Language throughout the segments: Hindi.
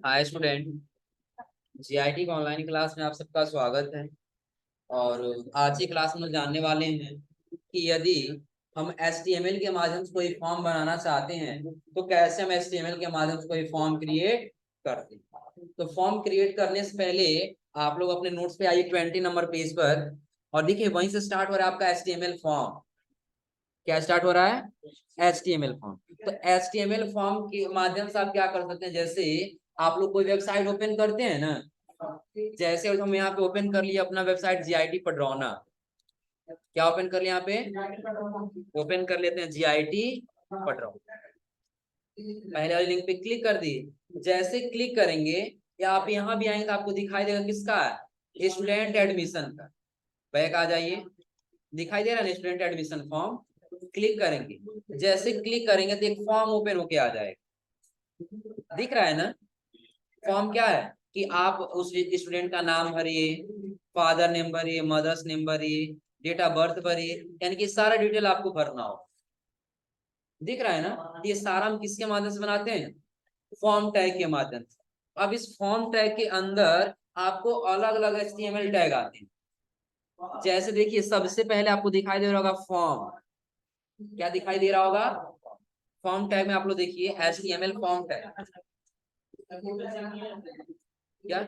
हाय स्टूडेंट, जीआईटी की ऑनलाइन क्लास में आप सबका स्वागत है। और आज की क्लास में जानने वाले हैं कि यदि हम एचटीएमएल के माध्यम से कोई फॉर्म बनाना चाहते हैं तो कैसे हम एचटीएमएल के माध्यम से कोई फॉर्म क्रिएट करते हैं। तो फॉर्म क्रिएट करने से पहले आप लोग अपने नोट्स पे आइए 20 नंबर पेज पर और देखिए वहीं से स्टार्ट हो रहा है आपका एचटीएमएल फॉर्म। क्या स्टार्ट हो रहा है? HTML form. तो एचटीएमएल फॉर्म के माध्यम से आप क्या कर सकते हैं, जैसे आप लोग कोई वेबसाइट ओपन करते हैं ना, जैसे हम यहाँ पे ओपन कर लिए अपना वेबसाइट जीआईटी पडरौना। क्या ओपन कर लिया? यहाँ पे ओपन कर लेते हैं जीआईटी पडरौना। पहले वाली लिंक पे क्लिक कर दी। जैसे क्लिक करेंगे या आप यहाँ भी आएंगे तो आपको दिखाई देगा किसका है, स्टूडेंट एडमिशन का। बैक आ जाइए, दिखाई दे रहा है स्टूडेंट एडमिशन फॉर्म। क्लिक करेंगे, जैसे क्लिक करेंगे तो एक फॉर्म ओपन होके आ जाएगा। दिख रहा है ना? फॉर्म क्या है कि आप उस स्टूडेंट का नाम भरिए, फादर नेम भरिए, मदर्स नेम भरिए, डेट ऑफ बर्थ भरिए, यानी कि सारा डिटेल आपको भरना हो। दिख रहा है ना? ये सारा हम किसके माध्यम से बनाते हैं? फॉर्म टैग के माध्यम से। अब इस फॉर्म टैग के अंदर आपको अलग अलग एचटीएमएल टैग आते हैं। जैसे देखिए सबसे पहले आपको दिखाई दे रहा होगा फॉर्म। क्या दिखाई दे रहा होगा? फॉर्म टैग में आप लोग देखिए एचटीएमएल फॉर्म टैग। क्या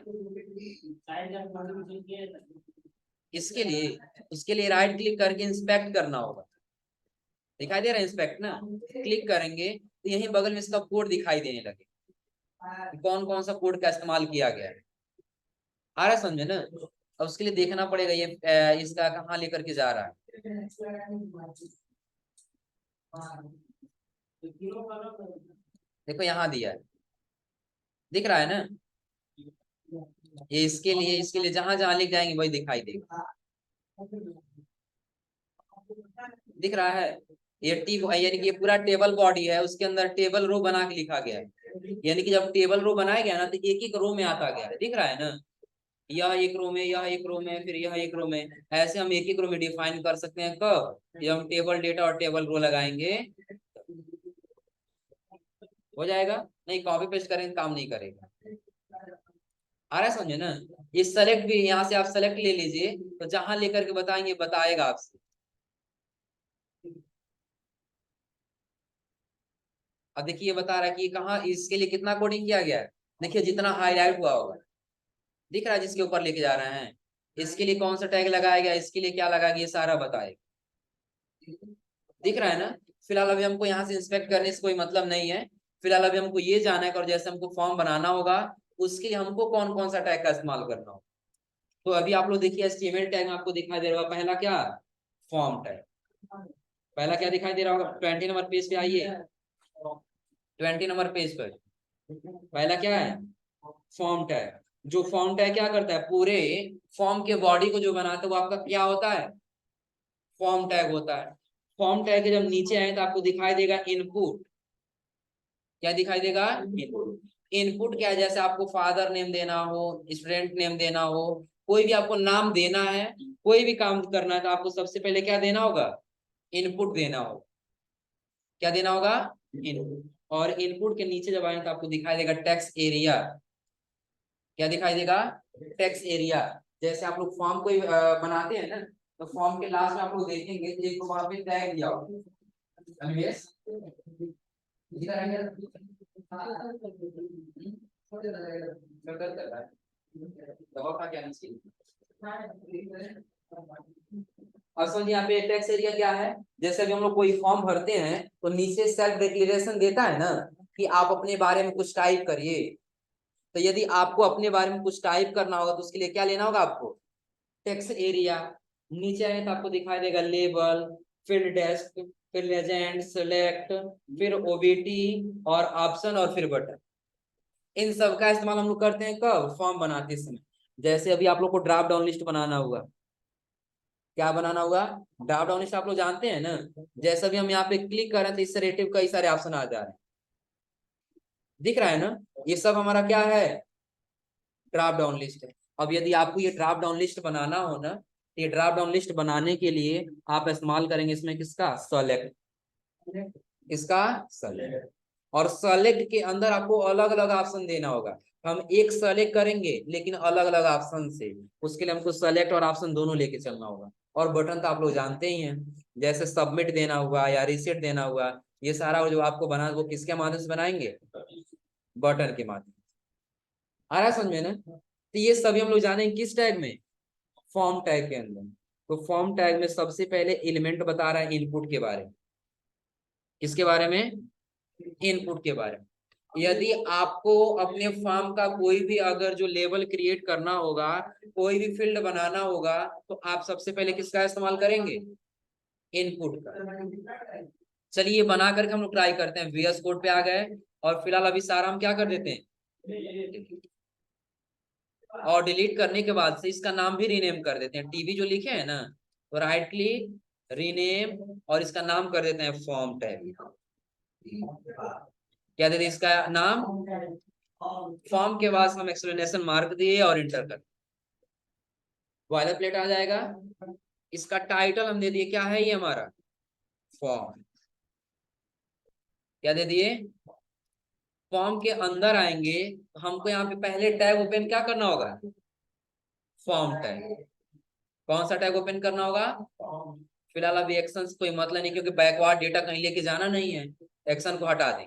इसके लिए राइट क्लिक करके इंस्पेक्ट करना होगा। दिखाई दे रहा है इंस्पेक्ट ना? क्लिक करेंगे तो यही बगल में इसका कोड दिखाई देने लगे, कौन कौन सा कोड का इस्तेमाल किया गया है। आ रहा है समझे ना? अब उसके लिए देखना पड़ेगा ये इसका कहाँ लेकर के जा रहा है। देखो यहाँ दिया है, दिख रहा है ना? ये इसके लिए जहां जहां लिख जाएंगे वही दिखाई देगा। दिख रहा है? ये टी यानी कि ये पूरा टेबल बॉडी है, उसके अंदर टेबल रो बना के लिखा गया है। यानी कि जब टेबल रो बनाया गया ना तो एक एक रो में आता गया है। दिख रहा है ना? यह एक रो में, यह एक रो में, फिर यह एक रो में। ऐसे हम एक एक रो में डिफाइन कर सकते हैं। कब? जब हम टेबल डेटा और टेबल रो लगाएंगे हो जाएगा। नहीं कॉपी पेस्ट करेंगे काम नहीं करेगा। आ रहा है समझे ना? ये सेलेक्ट भी यहाँ से आप सेलेक्ट ले लीजिए, तो जहां लेकर के बताएंगे बताएगा आपसे। अब देखिए ये बता रहा है कि कहाँ इसके लिए कितना कोडिंग किया गया है। देखिए जितना हाईलाइट हुआ होगा, दिख रहा है जिसके ऊपर लेके जा रहे हैं। इसके लिए कौन सा टैग लगाया गया, इसके लिए क्या लगाया गया, ये सारा बताएगा। दिख रहा है ना? फिलहाल अभी हमको यहाँ से इंस्पेक्ट करने से कोई मतलब नहीं है। फिलहाल अभी हमको ये जाना है और जैसे हमको फॉर्म बनाना होगा उसके लिए हमको कौन कौन सा टैग का इस्तेमाल करना होगा। तो अभी आप लोग देखिए एचटीएमएल टैग में आपको दिखाई दे रहा होगा पहला क्या? Form tag. पहला क्या दिखाई दे रहा होगा? 20 नंबर पेज पे आइए। 20 नंबर पेज पर पहला क्या है? Form tag. जो फॉर्म टैग क्या करता है, पूरे फॉर्म के बॉडी को जो बनाता है वो आपका क्या होता है? फॉर्म टैग होता है। फॉर्म टैग के जब नीचे आए तो आपको दिखाई देगा इनपुट। क्या दिखाई देगा? इनपुट। इनपुट क्या है? जैसे आपको फादर नेम देना हो, स्टूडेंट नेम देना हो, कोई भी आपको नाम देना है, कोई भी काम करना है तो आपको सबसे पहले क्या देना होगा? इनपुट देना होगा। क्या देना होगा? इनपुट। और इनपुट के नीचे जब आए तो आपको दिखाई देगा टेक्स्ट एरिया। क्या दिखाई देगा? Text area. जैसे आप लोग फॉर्म कोई बनाते हैं ना, तो फॉर्म के लास्ट में आप लोग देखेंगे तो एक वहां पे टैग दिया होगा। अनिमेश, इधर आइए। दवा का क्या नहीं? असल यहाँ पे टैक्स एरिया क्या है? जैसे अभी हम लोग कोई फॉर्म भरते हैं तो नीचे सेल्फ डिक्लेरेशन देता है ना कि आप अपने बारे में कुछ टाइप करिए। तो यदि आपको अपने बारे में कुछ टाइप करना होगा तो उसके लिए क्या लेना होगा आपको? Text area. नीचे आए तो आपको दिखाई देगा लेबल, फिर डेस्क, फिर लेजेंड, सिलेक्ट, फिर ओबीटी और ऑप्शन और फिर बटन। इन सब का इस्तेमाल हम लोग करते हैं कब? फॉर्म बनाते समय। जैसे अभी आप लोग को ड्रॉप डाउन लिस्ट बनाना होगा। क्या बनाना होगा? ड्रॉप डाउन लिस्ट आप लोग जानते हैं ना? जैसे भी हम यहाँ पे क्लिक कर रहे हैं तो इस रेटिव कई सारे ऑप्शन आ जा रहे हैं। दिख रहा है ना? ये सब हमारा क्या है? ड्रॉप डाउन लिस्ट है। अब यदि आपको ये ड्रॉप डाउन लिस्ट बनाना हो ना, तो ये ड्रॉप डाउन लिस्ट बनाने के लिए आप इस्तेमाल करेंगे इसमें किसका? सेलेक्ट। इसका सेलेक्ट। और सेलेक्ट के अंदर आपको अलग अलग ऑप्शन देना होगा। हम एक सेलेक्ट करेंगे लेकिन अलग अलग ऑप्शन से, उसके लिए हमको सेलेक्ट और ऑप्शन दोनों लेके चलना होगा। और बटन तो आप लोग जानते ही हैं, जैसे सबमिट देना हुआ या रिसेट देना हुआ, ये सारा जो आपको बना वो किसके माध्यम से बनाएंगे, बटन के माध्यम। आ रहा है समझ में ना। तो ये सभी हम लोग जानेंगे किस टैग में, फॉर्म टैग के अंदर। तो फॉर्म टैग में सबसे पहले एलिमेंट बता रहा है इनपुट के बारे में। किसके बारे में, इनपुट के बारे में। यदि आपको अपने फॉर्म का कोई भी अगर जो लेबल क्रिएट करना होगा, कोई भी फील्ड बनाना होगा, तो आप सबसे पहले किसका इस्तेमाल करेंगे, इनपुट का। चलिए बना करके हम लोग ट्राई करते हैं। VS कोड पे आ गए और फिलहाल अभी सारा हम क्या कर देते हैं, और डिलीट करने के बाद से इसका नाम भी रीनेम कर देते हैं। टीवी जो लिखे हैं ना, तो राइट क्लिक, रीनेम, और इसका नाम कर देते हैं फॉर्म टैग। क्या देते हैं इसका नाम, फॉर्म के बाद हम एक्सप्लेनेशन मार्क दिए और इंटर कर, बॉयलर प्लेट आ जाएगा। इसका टाइटल हम दे दिए, क्या है ये हमारा फॉर्म। क्या दे दिए, फॉर्म के अंदर आएंगे तो हमको यहाँ पे पहले टैग ओपन क्या करना होगा, फॉर्म टैग। कौन सा टैग ओपन करना होगा, फिलहाल अभी एक्शन से कोई मतलब नहीं, क्योंकि बैकवर्ड डेटा कहीं लेके जाना नहीं है, एक्शन को हटा दें।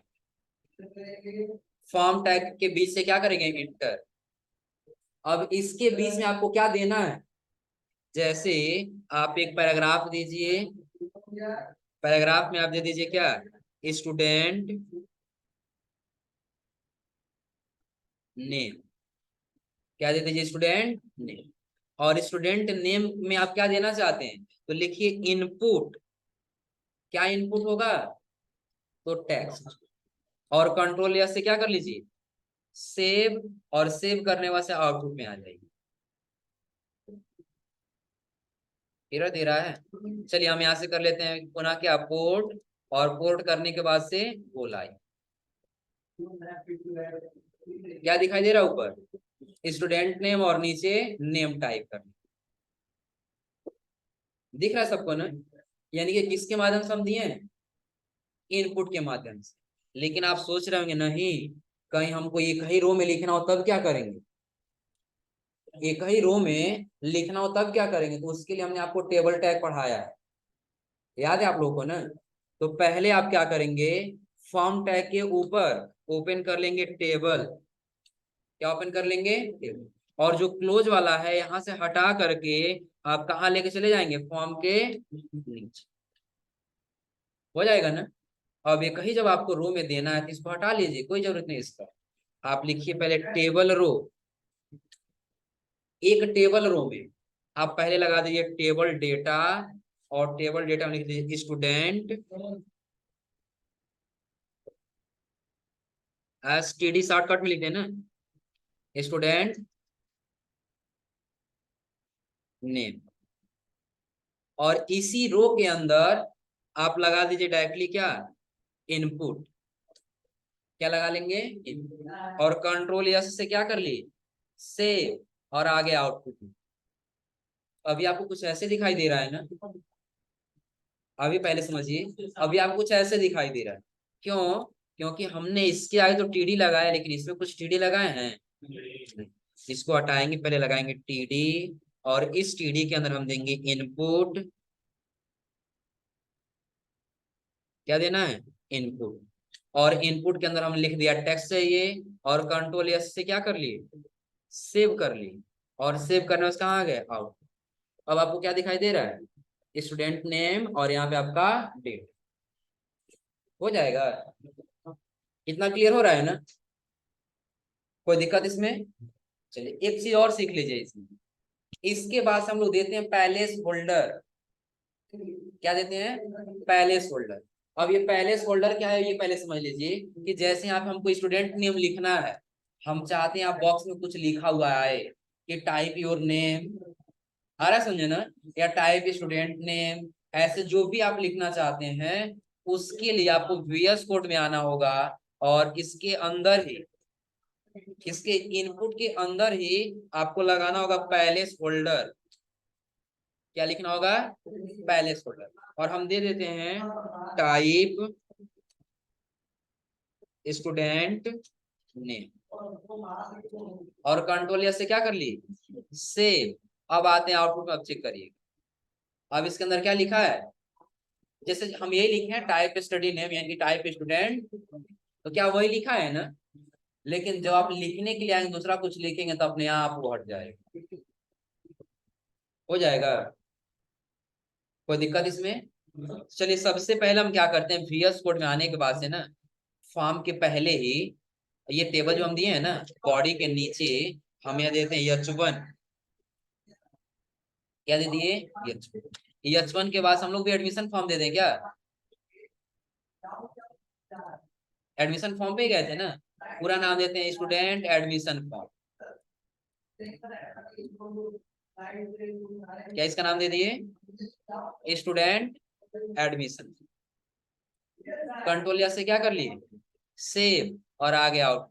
फॉर्म टैग के बीच से क्या करेंगे, इंटर। अब इसके बीच में आपको क्या देना है, जैसे आप एक पैराग्राफ दीजिए, पैराग्राफ में आप दे दीजिए क्या, स्टूडेंट नेम। क्या दे दीजिए, स्टूडेंट नेम। और स्टूडेंट नेम में आप क्या देना चाहते हैं, तो लिखिए इनपुट। क्या इनपुट होगा, तो टेक्स्ट। और कंट्रोल एस से क्या कर लीजिए, सेव। और सेव करने वाले आउटपुट में आ जाएगी। एरर दे रहा है। चलिए हम यहां से कर लेते हैं पुनः क्या, पोर्ट। और पोर्ट करने के बाद से बोलाई, क्या दिखाई दे रहा है ऊपर, स्टूडेंट नेम, और नीचे नेम टाइप करना। दिख रहा है सबको ना। यानी कि किसके माध्यम से हम दिए हैं, इनपुट के माध्यम से। लेकिन आप सोच रहे होंगे नहीं, कहीं हमको एक ही रो में लिखना हो तब क्या करेंगे, एक ही रो में लिखना हो तब क्या करेंगे। तो उसके लिए हमने आपको टेबल टैग पढ़ाया है, याद है आप लोगों को ना। तो पहले आप क्या करेंगे, फॉर्म टैग के ऊपर ओपन कर लेंगे टेबल। क्या ओपन कर लेंगे, टेबल। और जो क्लोज वाला है यहां से हटा करके आप कहाँ लेके चले जाएंगे, फॉर्म के नीचे। हो जाएगा ना। अब एक ही जब आपको रो में देना है तो इसको हटा लीजिए, कोई जरूरत नहीं इसका। आप लिखिए पहले टेबल रो। एक टेबल रो में आप पहले लगा दीजिए टेबल डेटा, और टेबल डेटा में लिख दीजिए स्टूडेंट STD, शॉर्टकट में लिख देना, स्टूडेंट नेम। और इसी रो के अंदर आप लगा दीजिए डायरेक्टली क्या, इनपुट। क्या लगा लेंगे, और कंट्रोल एस से क्या कर लिए, सेव। और आगे आउटपुट। अभी आपको कुछ ऐसे दिखाई दे रहा है ना, अभी पहले समझिए, अभी आपको कुछ ऐसे दिखाई दे रहा है। क्यों, क्योंकि हमने इसके आगे तो TD लगाया, लेकिन इसमें कुछ TD लगाए हैं नहीं। इसको हटाएंगे, पहले लगाएंगे TD, और इस TD के अंदर हम देंगे इनपुट। क्या देना है, इनपुट। और इनपुट के अंदर हम लिख दिया टेक्स्ट चाहिए, और कंट्रोल एस से क्या कर लिए, सेव कर लिए। और सेव करने में कहाँ आ गए, आउट। अब आपको क्या दिखाई दे रहा है, स्टूडेंट नेम, और यहाँ पे आपका डेट। हो जाएगा, इतना क्लियर हो रहा है ना, कोई दिक्कत इसमें। चलिए एक चीज और सीख लीजिए इसमें। इसके बाद से हम लोग देते हैं पैलेस होल्डर। क्या देते हैं, पैलेस होल्डर। अब ये पैलेस होल्डर क्या है, ये पहले समझ लीजिए कि जैसे यहाँ पे हमको स्टूडेंट नेम लिखना है, हम चाहते हैं आप बॉक्स में कुछ लिखा हुआ आए कि टाइप योर नेम, आ रहा है समझे ना, या टाइप स्टूडेंट नेम, ऐसे जो भी आप लिखना चाहते हैं, उसके लिए आपको VS कोड में आना होगा। और इसके अंदर ही, इसके इनपुट के अंदर ही आपको लगाना होगा पैलेस होल्डर। क्या लिखना होगा, पैलेस होल्डर। और हम दे देते हैं टाइप स्टूडेंट नेम, और कंट्रोल एस से क्या कर ली, सेव। अब आते हैं आउटपुट में, अब चेक करिए। अब इसके अंदर क्या लिखा है, जैसे हम यही लिखे हैं टाइप स्टडी नेम यानी कि टाइप स्टूडेंट, तो क्या वही लिखा है ना। लेकिन जब आप लिखने के लिए आएंगे दूसरा कुछ लिखेंगे तो अपने आप वो हट जाएगा, हो जाएगा, कोई दिक्कत इसमें। चलिए सबसे पहले हम क्या करते हैं, VS कोड में आने के बाद से ना फॉर्म के पहले ही ये टेबल जो हम दिए हैं ना, बॉडी के नीचे हम यह देते हैं H1, क्या दे दिए, H1 के बाद हम लोग भी एडमिशन फॉर्म दे दें क्या, एडमिशन फॉर्म पे गए थे ना, पूरा नाम देते हैं स्टूडेंट एडमिशन फॉर्म, क्या इसका नाम दे दिए स्टूडेंट एडमिशन। कंट्रोल से क्या कर लिए, सेव, और आगे आउट,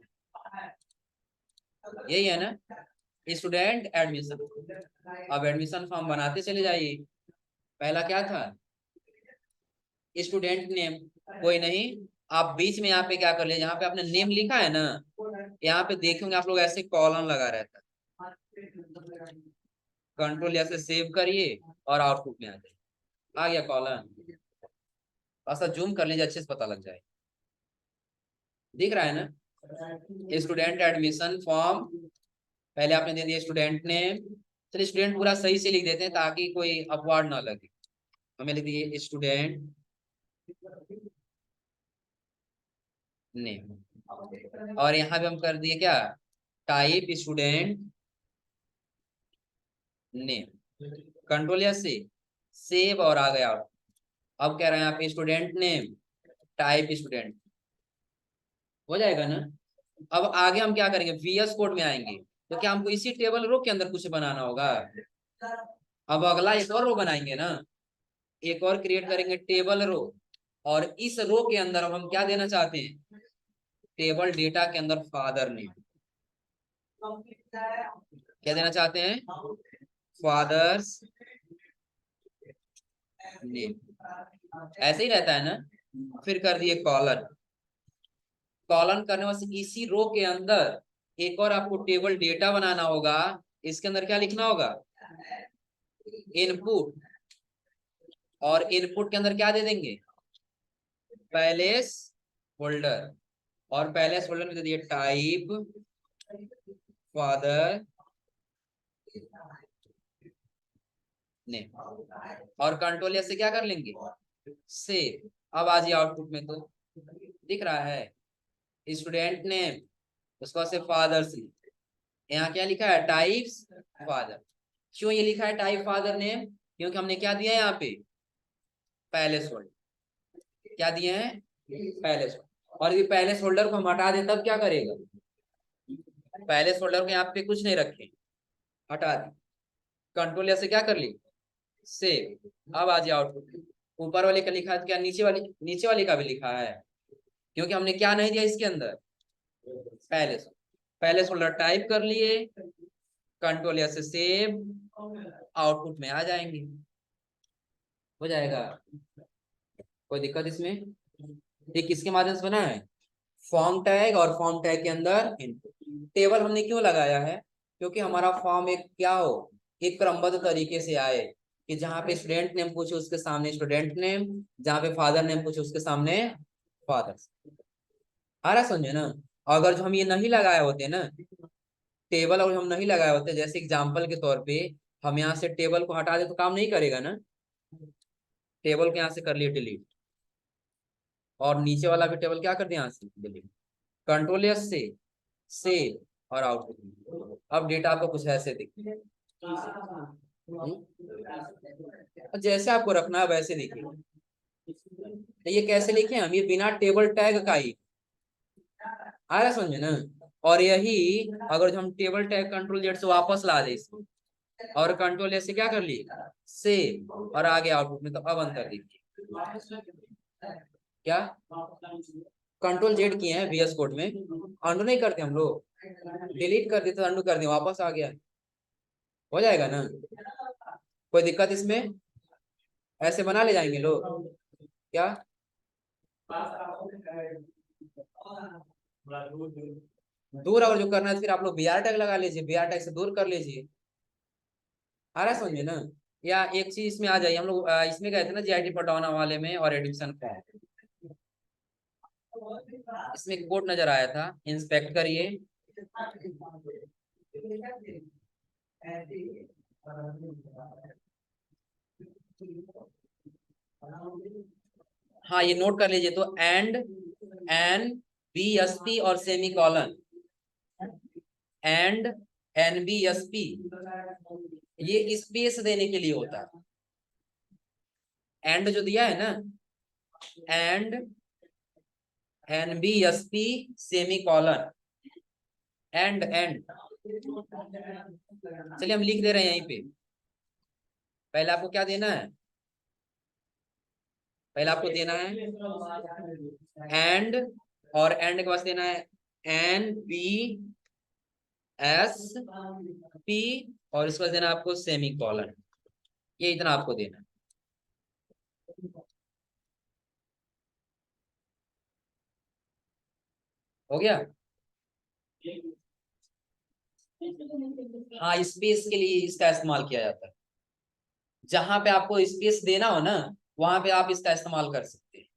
यही है ना स्टूडेंट एडमिशन। अब एडमिशन फॉर्म बनाते चले जाइए। पहला क्या था, स्टूडेंट नेम, कोई नहीं, आप बीच में यहाँ पे क्या कर लिए, जहाँ पे आपने नेम लिखा है ना, यहाँ पे देखेंगे आप लोग ऐसे कॉलम लगा रहता है, कंट्रोल ऐसे सेव करिए और आउटपुट में आ जाए, आ गया कॉलम। ऐसा जूम कर लीजिए अच्छे से पता लग जाए, दिख रहा है ना स्टूडेंट एडमिशन फॉर्म। पहले आपने दे दिया स्टूडेंट नेम, चलिए स्टूडेंट पूरा सही से लिख देते हैं ताकि कोई अपवाद ना लगे। हमें लिख दिए स्टूडेंट नेम, और यहाँ पे हम कर दिए क्या, टाइप स्टूडेंट नेम, कंट्रोल या से सेव, और आ गया। अब कह रहे हैं आप स्टूडेंट नेम टाइप स्टूडेंट, हो जाएगा ना। अब आगे हम क्या करेंगे, VS कोड में आएंगे, तो क्या हमको इसी टेबल रो के अंदर कुछ बनाना होगा। अब अगला एक और रो बनाएंगे ना, एक और क्रिएट करेंगे टेबल रो, और इस रो के अंदर अब हम क्या देना चाहते हैं, टेबल डेटा के अंदर फादर नेम, क्या देना चाहते हैं, फादर्स नेम, ऐसे ही रहता है ना। फिर कर दिए कॉलन, कॉलन करने वाले इसी रो के अंदर एक और आपको टेबल डेटा बनाना होगा। इसके अंदर क्या लिखना होगा, इनपुट, और इनपुट के अंदर क्या दे देंगे, पैलेस होल्डर, और पैलेस होल्डर में दे दिए टाइप फादर नेम, और कंट्रोल से क्या कर लेंगे, सेव। अब आ जाइए आउटपुट में, तो दिख रहा है स्टूडेंट नेम, उसको से फादर्स, यहाँ क्या लिखा है, टाइप्स फादर। क्यों ये लिखा है टाइप फादर नेम, क्योंकि हमने क्या दिया है यहाँ पे, पैलेस होल्डर, क्या दिए हैं, पैलेस होल्डर। और यदि पैलेस होल्डर को हम हटा दें तब क्या करेगा, पैलेस होल्डर को यहाँ पे कुछ नहीं रखे, हटा दी, कंट्रोल से क्या कर ली, सेव। अब आ जाए आउटपुट, ऊपर वाले का लिखा है, क्या नीचे वाले का भी लिखा है, क्योंकि हमने क्या नहीं दिया इसके अंदर, पैलेस, पैलेस होल्डर टाइप कर लिए, कंट्रोल से सेव, आउटपुट में आ जाएंगे, हो जाएगा, कोई दिक्कत इसमें। ये किसके माध्यम से बना है, फॉर्म टैग, और फॉर्म टैग के अंदर इनपुट। टेबल हमने क्यों लगाया है, क्योंकि हमारा फॉर्म एक क्या हो, एक क्रमबद्ध तरीके से आए, कि जहाँ पे स्टूडेंट नेम पूछे उसके सामने स्टूडेंट नेम, जहाँ पे फादर नेम पूछे उसके सामने फादर। आ रहा समझे ना। अगर जो हम ये नहीं लगाए होते ना टेबल, और हम नहीं लगाए होते, जैसे एग्जाम्पल के तौर पे हम यहाँ से टेबल को हटा दे तो काम नहीं करेगा ना, टेबल को यहाँ से कर लिए डिलीट, और नीचे वाला भी टेबल क्या कर दिया यहाँ से डिलीट, कंट्रोल एस से सेव, और आउटपुट। अब डेटा आपको कुछ ऐसे दिखे, जैसे आपको रखना है वैसे देखिए। तो ये कैसे लिखे हम, ये बिना टेबल टैग का ही आ रहा समझे ना। और यही अगर जो हम टेबल टैग कंट्रोल जेड से वापस ला दे इसको, और कंट्रोल ए से क्या कर लिए, सेव, और आगे आउटपुट में, तो अब अंतर देखिए क्या, कंट्रोल जेड किए हैं VS कोड में, अंडू नहीं करते हम लोग, डिलीट कर देते अंडू कर दिए वापस आ गया, हो जाएगा ना, कोई दिक्कत इसमें, ऐसे बना ले जाएंगे लोग क्या। दूर और जो करना है फिर आप लोग बी आर टैग लगा लीजिए, बी आर टैग से दूर कर लीजिए। आ रहा है समझ में ना। या एक चीज इसमें आ जाइए, हम लोग इसमें गए थे ना जीआईटी पटौना वाले में और एडमिशन फॉर्म, इसमें एक कोड नजर आया था, इंस्पेक्ट करिए। हाँ ये नोट कर लीजिए, तो and, N, B S P और semicolon, and, N B S P, ये स्पेस देने के लिए होता है। एंड जो दिया है ना, and, N B S p, semicolon, and, and. चलिए हम लिख दे रहे हैं यहीं पे। पहले आपको क्या देना है, पहले आपको देना है एंड, और एंड के पास देना है एन बी एस पी, और इसके बाद देना आपको सेमी कॉलन। ये इतना आपको देना है। हो गया। हाँ स्पेस के लिए इसका इस्तेमाल किया जाता है, जहां पे आपको स्पेस देना हो ना वहां पे आप इसका इस्तेमाल कर सकते हैं।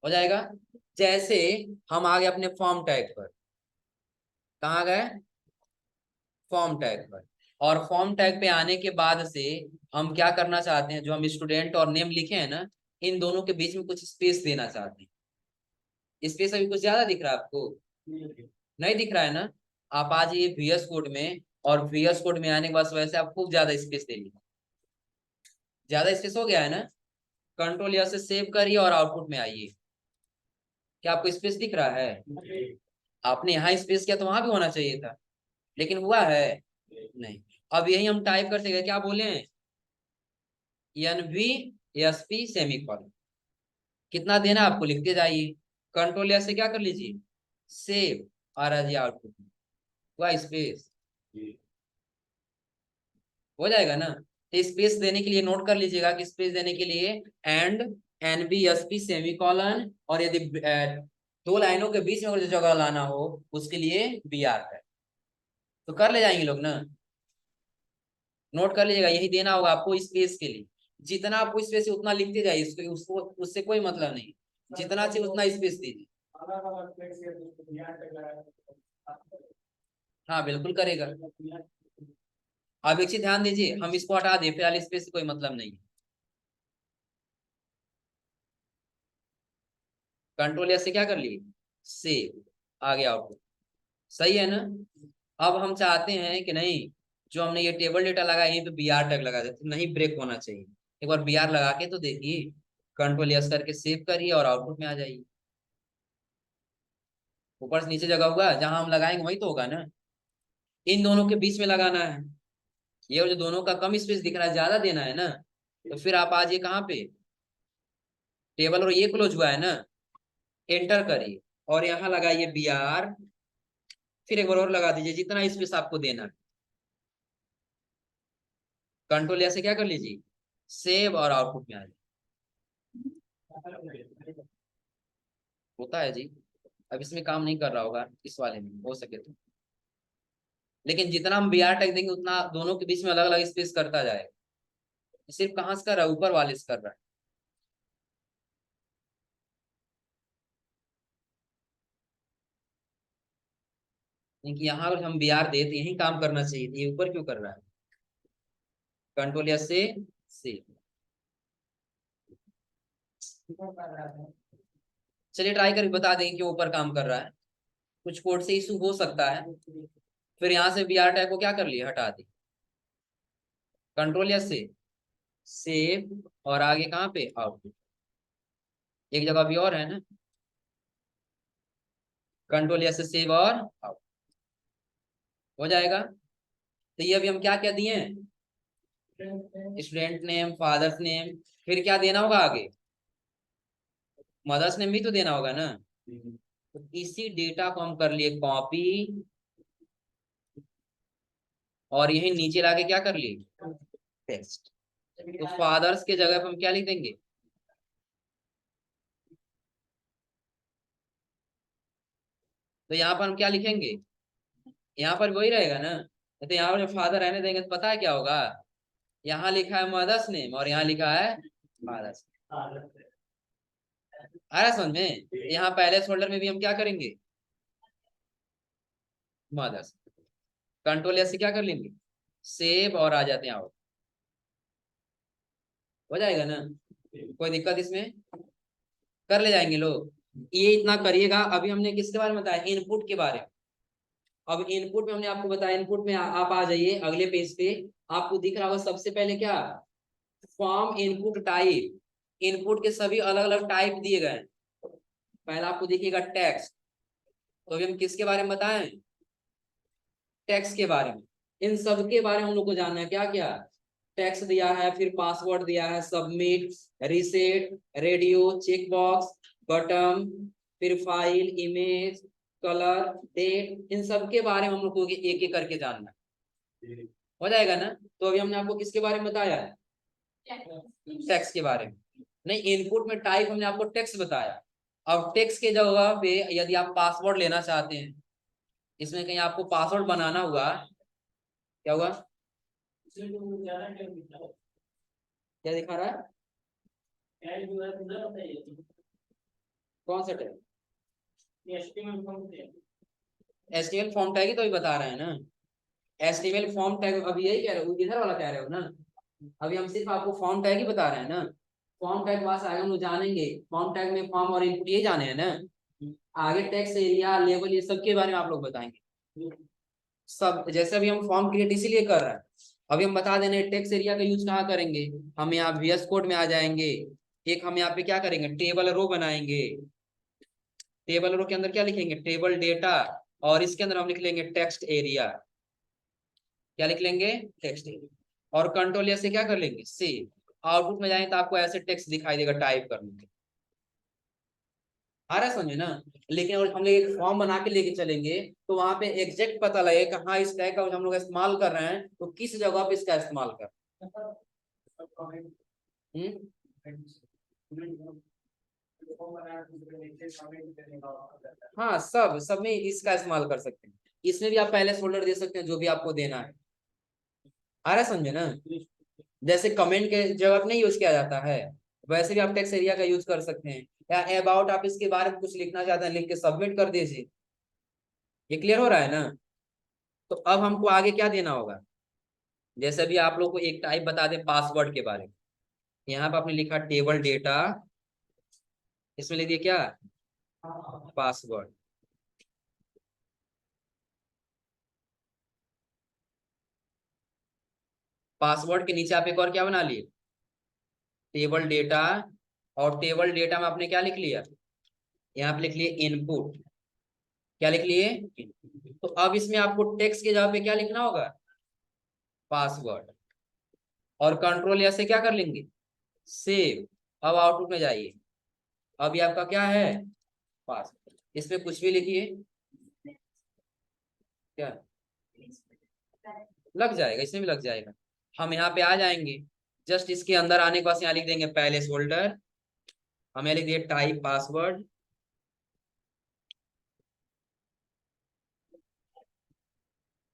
हो जाएगा। जैसे हम आ गए अपने फॉर्म टैग पर, कहाँ गए, फॉर्म टैग पर। और फॉर्म टैग पे आने के बाद से हम क्या करना चाहते हैं, जो हम स्टूडेंट और नेम लिखे हैं ना, इन दोनों के बीच में कुछ स्पेस देना चाहते हैं। स्पेस अभी कुछ ज्यादा दिख रहा है आपको, नहीं दिख रहा है ना। आप आ जाइए VS कोड में, और VS कोड में आने के बाद वैसे आप खूब ज्यादा स्पेस दे लीजिए। ज्यादा स्पेस हो गया है ना, कंट्रोल या से सेव करिए और आउटपुट में आइए। क्या आपको स्पेस दिख रहा है, आपने यहाँ स्पेस किया तो वहां भी होना चाहिए था, लेकिन हुआ है नहीं। अब यही हम टाइप कर सकते, क्या बोले, n v s p semicolon. कितना देना आपको लिखते जाइए, कंट्रोल या से क्या कर लीजिए, सेव, और आ जाइए आउटपुट में, हुआ स्पेस, हो जाएगा ना। तो स्पेस देने के लिए नोट कर लीजिएगा कि स्पेस देने के लिए and, N B S p semicolon, और यदि दो लाइनों के बीच में अगर जो जगह लाना हो उसके लिए बी आर है। तो कर ले जाएंगे लोग ना, नोट कर लीजिएगा, यही देना होगा आपको स्पेस के लिए। जितना आपको स्पेस है उतना लिखते जाइए, उसको उससे कोई मतलब नहीं, जितना चाहिए उतना स्पेस दीजिए। हाँ बिल्कुल करेगा। आप एक चीज ध्यान दीजिए, हम इसको हटा दिए, फिलहाल स्पेस से कोई मतलब नहीं। कंट्रोल एस से क्या कर लिए, सेव, आ गया आउटपुट। सही है ना। अब हम चाहते हैं कि नहीं, जो हमने ये टेबल डेटा लगा यहीं पे बी आर टैग लगा देते, नहीं ब्रेक होना चाहिए। एक बार बी आर लगा के तो देखिए, कंट्रोल एस करके सेव करिए और आउटपुट में आ जाइए। ऊपर से नीचे जगह होगा, जहां हम लगाएंगे वही तो होगा ना। इन दोनों के बीच में लगाना है, ये और जो दोनों का कम स्पेस दिख रहा है ज्यादा देना है ना। तो फिर आप आ जाइए कहाँ पे, टेबल, और ये क्लोज हुआ है ना, एंटर करिए और यहाँ लगाइए बी आर, फिर एक बार और लगा दीजिए जितना स्पेस आपको देना है। कंट्रोल ऐसे क्या कर लीजिए, सेव, और आउटपुट में आ जाए। होता है जी। अब इसमें काम नहीं कर रहा होगा इस वाले में, हो सके तो। लेकिन जितना हम बी आर टैग देंगे उतना दोनों के बीच में अलग अलग स्पेस करता जाएगा। सिर्फ कहाँ से कर रहा है, ऊपर वाले से कर रहा है। क्योंकि यहाँ अगर हम बी आर दे तो यही काम करना चाहिए, ये ऊपर क्यों कर रहा है। कंट्रोल या से। चलिए ट्राई करके बता देंगे कि ऊपर काम कर रहा है। कुछ कोड से इशू हो सकता है। फिर यहाँ से बी आर टैग को क्या कर लिया, हटा दी। कंट्रोल या से सेव, और आगे कहाँ पे, आउटपुट। एक जगह भी और है ना, कंट्रोल या से सेव और आउट, हो जाएगा। तो ये अभी हम क्या क्या दिए हैं, स्टूडेंट नेम, फादर्स नेम, फिर क्या देना होगा आगे, मदर्स नेम भी तो देना होगा ना। तो इसी डेटा को हम कर लिए कॉपी, और यही नीचे लाके क्या कर लिए, पेस्ट। तो फादर्स के जगह पे हम क्या लिख देंगे, तो यहाँ पर हम क्या लिखेंगे, यहाँ पर वही रहेगा ना। तो यहाँ पर फादर रहने देंगे तो पता है क्या होगा, यहाँ लिखा है मदर्स नेम और यहाँ लिखा है फादर्स। आ रहा समझ में। यहाँ पहले फोल्डर में भी हम क्या करेंगे, मदर्स। कंट्रोल एस से क्या कर लेंगे, सेव, और आ जाते हैं आउट। हो जाएगा ना, कोई दिक्कत इसमें, कर ले जाएंगे लोग। ये इतना करिएगा। अभी हमने किसके बारे में बताया, इनपुट के बारे में। अब इनपुट में हमने आपको बताया, इनपुट में आप आ जाइए अगले पेज पे। आपको दिख रहा होगा सबसे पहले क्या, फॉर्म इनपुट टाइप। इनपुट के सभी अलग अलग टाइप दिए गए हैं। पहला आपको दिखेगा टेक्स्ट। तो अभी हम किसके बारे में बताएं, टेक्स्ट के बारे में। इन सब के बारे में हम लोग को जानना है, क्या क्या टेक्स्ट दिया है, फिर पासवर्ड दिया है, submit, reset, radio, checkbox, button, फिर फाइल, इमेज, कलर, डेट, इन सब के बारे में हम लोग को एक एक करके जानना है। हो जाएगा ना। तो अभी हमने आपको किसके बारे में बताया है, टेक्स्ट के बारे में। नहीं, इनपुट में टाइप हमने आपको टेक्स्ट बताया। अब टेक्स्ट के जगह पे यदि आप पासवर्ड लेना चाहते हैं, इसमें कहीं आपको पासवर्ड बनाना हुआ, क्या हुआ, क्या दिखा रहा है, कौन सा टैग, एचटीएमएल फॉर्म टैग ही तो अभी बता रहे हैं ना। एचटीएमएल फॉर्म टैग अभी यही कह रहे हो, इधर वाला कह रहे हो ना। अभी हम सिर्फ आपको फॉर्म टैग ही बता रहे हैं ना। फॉर्म टैग पास आगे हम लोग जानेंगे, फॉर्म टैग में फॉर्म और इनपुट ये जाने हैं ना। आगे टेक्स्ट एरिया लेवल ये सब के बारे में आप लोग बताएंगे सब। जैसे अभी हम फॉर्म क्रिएट इसीलिए कर रहे हैं, अभी हम बता देने टेक्स्ट एरिया का यूज कहाँ करेंगे। हम यहाँ VS कोड में आ जाएंगे। एक हम यहाँ पे क्या करेंगे, टेबल रो बनाएंगे। टेबल रो के अंदर क्या लिखेंगे, टेबल डेटा, और इसके अंदर हम लिख लेंगे टेक्स्ट एरिया। क्या लिख लेंगे, टेक्स्ट एरिया। और कंट्रोल से क्या कर लेंगे, सेव। आउटपुट में जाए तो आपको ऐसे टेक्स्ट दिखाई देगा टाइप करने के। आ रहा है समझे ना। लेकिन अगर हम लोग एक फॉर्म बना के लेके चलेंगे तो वहां पे एग्जैक्ट पता लगेगा हाँ इस टैग का हम लोग इस्तेमाल कर रहे हैं तो किस जगह पे इसका इस्तेमाल कर रहे हैं। हाँ, सब सब में इसका इस्तेमाल कर सकते हैं। इसमें भी आप पहले फोल्डर दे सकते हैं जो भी आपको देना है। आ रहा है समझे ना। जैसे कमेंट के जगह नहीं यूज किया जाता है, वैसे भी आप टेक्स्ट एरिया का यूज कर सकते हैं। या अबाउट आप इसके बारे में कुछ लिखना चाहते हैं, लिख के सबमिट कर दीजिए। ये क्लियर हो रहा है ना। तो अब हमको आगे क्या देना होगा, जैसे भी आप लोग को एक टाइप बता दें पासवर्ड के बारे में। यहाँ पे आपने लिखा टेबल डेटा, इसमें लिख दिए क्या, पासवर्ड। पासवर्ड के नीचे आप एक और क्या बना लिए, टेबल डेटा। और टेबल डेटा में आपने क्या लिख लिया, यहाँ पे लिख लिए इनपुट। क्या लिख लिए, तो अब इसमें आपको टेक्स्ट के जगह पे क्या लिखना होगा, पासवर्ड। और कंट्रोल या से क्या कर लेंगे, सेव। अब आउटपुट में जाइए, अभी आपका क्या है, पासवर्ड। इसमें कुछ भी लिखिए, क्या लग जाएगा, इसमें भी लग जाएगा। हम यहाँ पे आ जाएंगे, जस्ट इसके अंदर आने के बाद यहाँ लिख देंगे पहले फोल्डर। हम यहाँ लिख दिए टाइप पासवर्ड।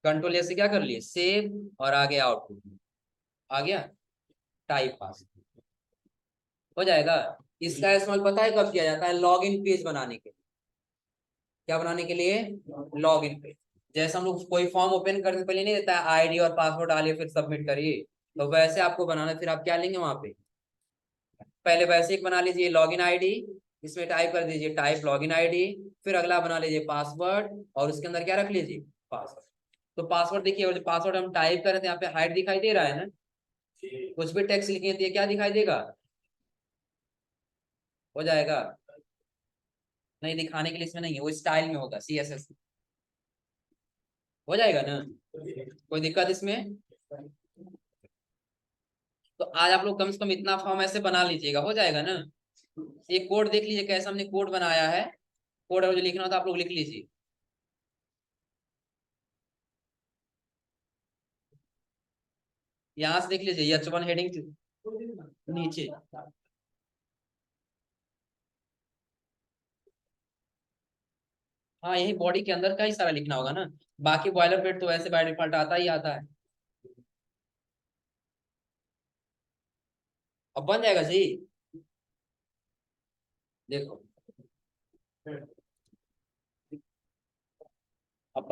कंट्रोल से क्या कर लिए, सेव, और आगे आउटपुट में आ गया टाइप पासवर्ड। हो जाएगा। इसका इस्तेमाल पता है कब किया जाता है, लॉग इन पेज बनाने के लिए। क्या बनाने के लिए, लॉग इन पेज। जैसे हम लोग कोई फॉर्म ओपन करने से पहले नहीं देता है आईडी और पासवर्ड डालिए फिर सबमिट करिए, तो वैसे आपको बनाना। फिर आप क्या लेंगे वहां पे, पहले वैसे एक बना लीजिए लॉगिन आईडी, इसमें टाइप कर दीजिए टाइप लॉगिन आईडी। फिर अगला बना लीजिए पासवर्ड, और उसके अंदर क्या रख लीजिए, पासवर्ड। तो पासवर्ड देखिए, जो पासवर्ड हम टाइप कर रहे थे यहाँ पे हाइड दिखाई दे रहा है ना। कुछ भी टेक्स्ट लिखे तो ये क्या दिखाई देगा, हो जाएगा। नहीं, दिखाने के लिए इसमें नहीं है, वो स्टाइल में होगा, CSS। हो जाएगा ना, कोई दिक्कत इसमें। तो आज आप लोग कम से कम इतना फॉर्म ऐसे बना लीजिएगा, हो जाएगा ना। ये कोड देख लीजिए कैसे हमने कोड बनाया है। कोड जो लिखना होता है आप लोग लिख लीजिए। यहाँ से देख लीजिए H1 हेडिंग नीचे। हाँ, यही बॉडी के अंदर का ही सारा लिखना होगा ना। बाकी बॉयलर प्लेट तो वैसे बाय डिफॉल्ट आता ही आता है। अब बन जाएगा जी। देखो,